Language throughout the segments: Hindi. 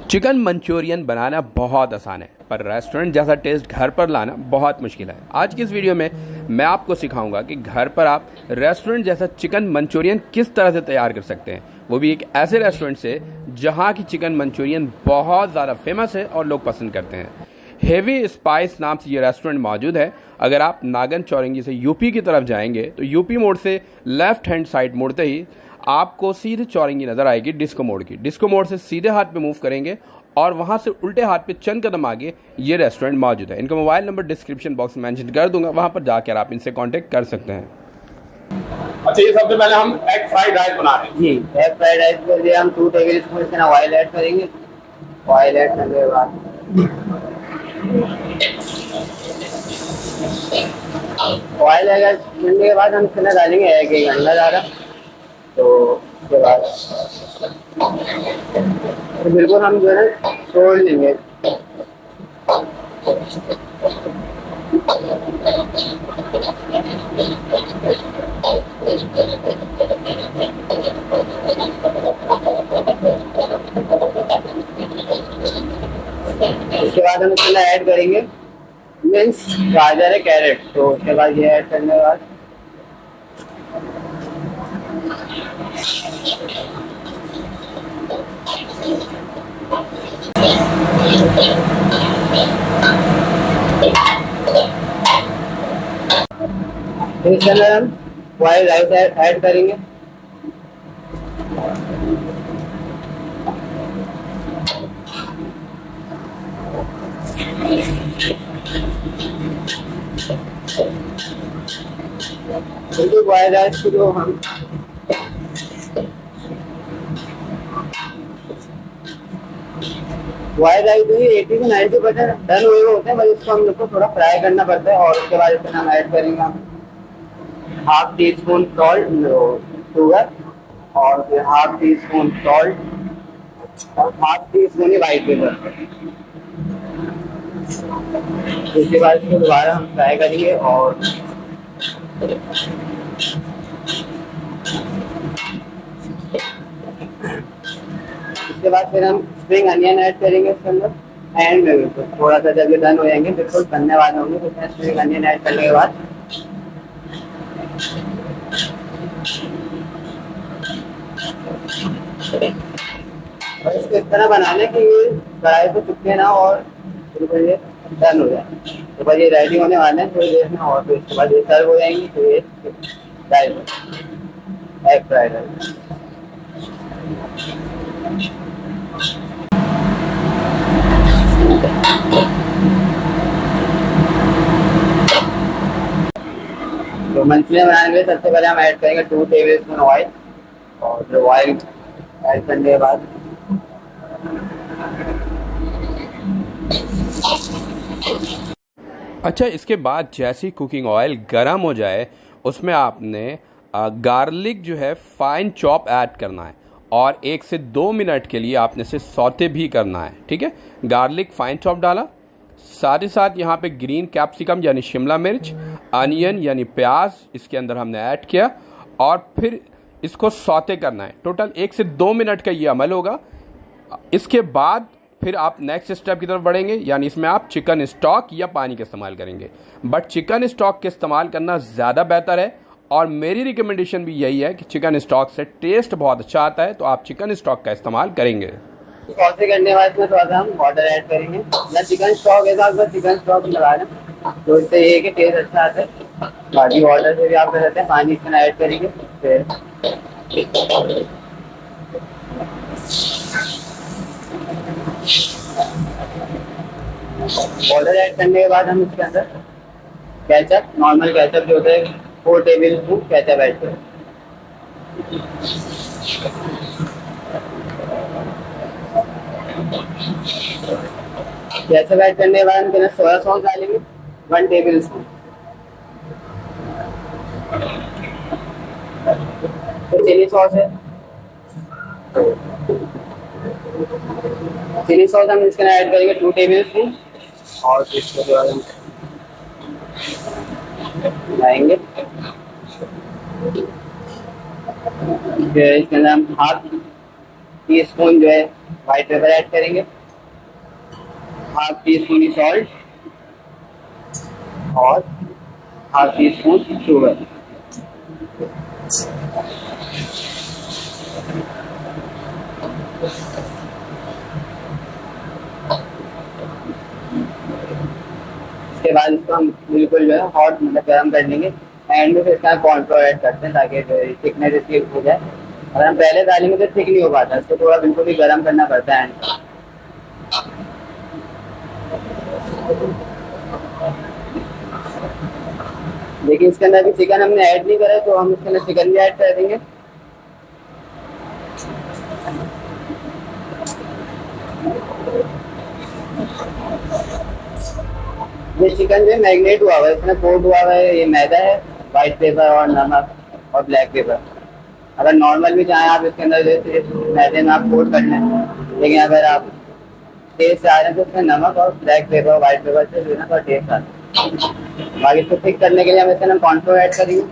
चिकन मंचूरियन बनाना बहुत आसान है, पर रेस्टोरेंट जैसा टेस्ट घर पर लाना बहुत मुश्किल है। आज की इस वीडियो में मैं आपको सिखाऊंगा कि घर पर आप रेस्टोरेंट जैसा चिकन मंचूरियन किस तरह से तैयार कर सकते हैं, वो भी एक ऐसे रेस्टोरेंट से जहां की चिकन मंचूरियन बहुत ज़्यादा फेमस है और लोग पसंद करते हैं। हेवी स्पाइस नाम से ये रेस्टोरेंट मौजूद है। अगर आप नागन चौरंगी से यूपी की तरफ जाएंगे तो यूपी मोड़ से लेफ्ट हैंड साइड मुड़ते ही आपको सीधे चौरंगी नजर आएगी डिस्को मोड़ की। डिस्को मोड़ से सीधे हाथ पे मूव करेंगे और वहां से उल्टे हाथ पे चंद कदम आगे ये रेस्टोरेंट मौजूद है। इनका मोबाइल नंबर डिस्क्रिप्शन बॉक्स में मेंशन कर दूंगा, वहां पर जाकर आप इनसे कांटेक्ट कर सकते हैं। अच्छा, ये सबसे पहले हम एग फ्राइड राइस बना रहे हैं। जी, एग फ्राइड राइस के लिए हम 2 टेबल स्पून इसमें ऑयल ऐड करेंगे। ऑयल ऐड करने के बाद ऑयल ऐड करने के बाद हम इसमें डालेंगे एग, एक अंडा डाला। तो उसके बाद तो बिल्कुल हम जो है तोड़ लेंगे। उसके बाद हम इसमें ऐड करेंगे मीन्स गाजर है, कैरेट। तो उसके बाद ये ऐड करने के बाद इसके अंदर हम बॉइल्ड राइस ऐड करेंगे। बॉइल्ड राइस को जो हम बॉइल्ड राइस जो 80 से 90% डन हुए होते हैं, बस इसको हम लोग को थोड़ा फ्राई करना पड़ता है। और उसके बाद इसमें हम ऐड करेंगे half tea spoon salt, sugar, और फिर हाफ टी स्पून सॉल्ट और हाफ टी स्पून ही वाइट पेपर। उसके बाद इसको दोबारा हम फ्राई करेंगे और उसके बाद फिर हम स्प्रिंग अनियन ऐड करेंगे इसके अंदर एंड में। बिल्कुल थोड़ा सा जब ये डन हो जाएंगे, बिल्कुल बनने वाले होंगे, तो इसमें स्प्रिंग अनियन ऐड करने के बाद और इसको इस तरह बनाने कि ये कढ़ाई पे चिपके ना और बिल्कुल ये डन हो जाए। तो बस ये रेडी होने वाले हैं थोड़ी देर में, और फिर इसके बाद ये सर्व हो जाएंगी। तो ये एग फ्राइड राइस। तो मंचूरियन बनाने के लिए सबसे पहले हम ऐड करेंगे 2 टेबल स्पून ऑयल। और जो ऑयल ऐड करने के बाद अच्छा, इसके बाद जैसी कुकिंग ऑयल गर्म हो जाए उसमें आपने गार्लिक जो है फाइन चॉप ऐड करना है और 1 से 2 मिनट के लिए आपने इसे सौते भी करना है। ठीक है, गार्लिक फाइन चॉप डाला, साथ ही साथ यहाँ पे ग्रीन कैप्सिकम यानी शिमला मिर्च, अनियन यानी प्याज इसके अंदर हमने ऐड किया और फिर इसको सौते करना है। टोटल 1 से 2 मिनट का ये अमल होगा। इसके बाद फिर आप नेक्स्ट स्टेप की तरफ बढ़ेंगे, यानी इसमें आप चिकन स्टॉक या पानी का इस्तेमाल करेंगे। बट चिकन स्टॉक के इस्तेमाल करना ज़्यादा बेहतर है और मेरी रिकमेंडेशन भी यही है कि चिकन स्टॉक से टेस्ट बहुत अच्छा आता है, तो आप चिकन स्टॉक का इस्तेमाल करेंगे। सॉसे करने के बाद इसमें थोड़ा सा हम वाटर ऐड करेंगे या चिकन स्टॉक है तो चिकन स्टॉक लगा लें, तो इससे ये कि टेस्ट अच्छा आता है। बाकी वाटर से भी आप कर सकते हैं, पानी इसमें ऐड करेंगे। फिर वाटर ऐड करने के बाद हम इसके अंदर केचप, नॉर्मल केचप जो होता है 4 टेबल स्पून केचप ऐड करें। केचप ऐड करने के बाद हम सोया सॉस डालेंगे 1 टेबल स्पून। तो चिली सॉस है, चिली सॉस हम इसके अंदर ऐड करेंगे 2 टेबल स्पून। और इसके बाद हम मिलाएंगे। फिर इसके अंदर हम टीस्पून जो है वाइट पेपर ऐड करेंगे, हाफ टी स्पून सॉल्ट और हाफ टी स्पून शुगर। इसके बाद इसको हम बिल्कुल जो है हॉट मतलब गर्म कर लेंगे। एंड में फिर इसका कॉर्नफ्लोर ऐड करते हैं ताकि थिकनेस इसकी हो जाए। अगर हम पहले डालेंगे तो थिक नहीं हो पाता, इसको थोड़ा बिल्कुल ही गर्म करना पड़ता है। देखिए इसके अंदर भी चिकन हमने ऐड नहीं करा तो हम इसके अंदर चिकन भी ऐड कर देंगे। ये चिकन जो है मैरिनेट हुआ हुआ है, इसमें कोट हुआ हुआ है, ये मैदा है, वाइट पेपर और नमक और ब्लैक पेपर। अगर नॉर्मल भी चाहें आप इसके अंदर जैसे मैदे में आप कोट कर लें, लेकिन अगर आप टेस्ट से आ रहे हैं तो उसमें नमक और ब्लैक पेपर और वाइट पेपर से लेना तो टेस्ट आता है। बाकी इसको थिक करने के लिए हम इसके अंदर कॉर्नफ्लोर ऐड करेंगे।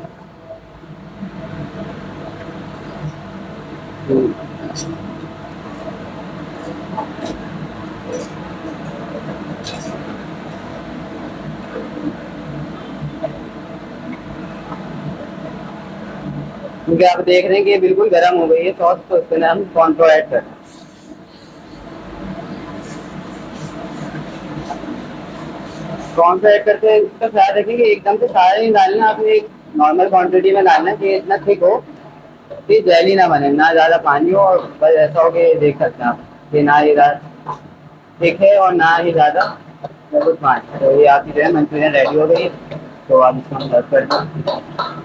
क्योंकि आप देख रहे हैं कि ये बिल्कुल गर्म हो गई है सॉस, तो इसके अंदर हम कॉर्नफ्लोर ऐड करें। कॉर्नफ्लोर ऐड करते हैं इसका ख्याल रखें कि एकदम से सारे नहीं डालना, आपने एक नॉर्मल क्वांटिटी में डालना है कि इतना थिक हो कि जेली ना बने, ना ज़्यादा पानी हो, और बस ऐसा हो कि देख सकते हैं आप कि ना ही ज़्यादा थिक है और ना ही ज़्यादा कुछ पानी। तो ये आपकी जो है मंचूरियन रेडी हो गई, तो आप इसको हम सर्व कर दें।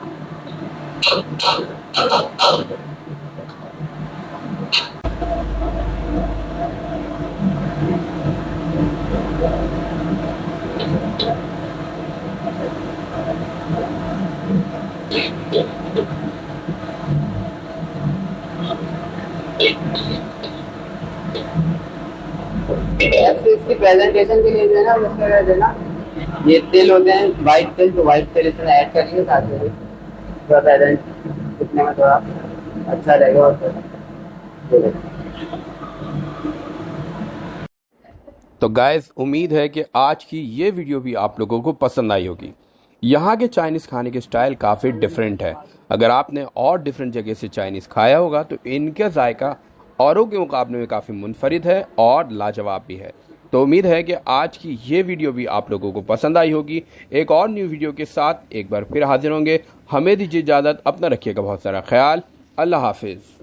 इसकी प्रेजेंटेशन के लिए जो है ना उसमें जो है ना ये तिल होते हैं वाइट तिल, तो वाइट तिल इसमें ऐड करेंगे ताकि थोड़ा प्रेजेंट दिखने में थोड़ा अच्छा रहेगा। और तो गाइस उम्मीद है कि आज की ये वीडियो भी आप लोगों को पसंद आई होगी। यहाँ के चाइनीज़ खाने के स्टाइल काफ़ी डिफरेंट है। अगर आपने और डिफरेंट जगह से चाइनीज़ खाया होगा तो इनका जायका औरों के मुकाबले में काफ़ी मुनफरिद है और लाजवाब भी है। तो उम्मीद है कि आज की ये वीडियो भी आप लोगों को पसंद आई होगी। एक और न्यू वीडियो के साथ एक बार फिर हाजिर होंगे। हमें दीजिए इजाज़त, अपना रखिएगा बहुत सारा ख्याल। अल्लाह हाफिज़।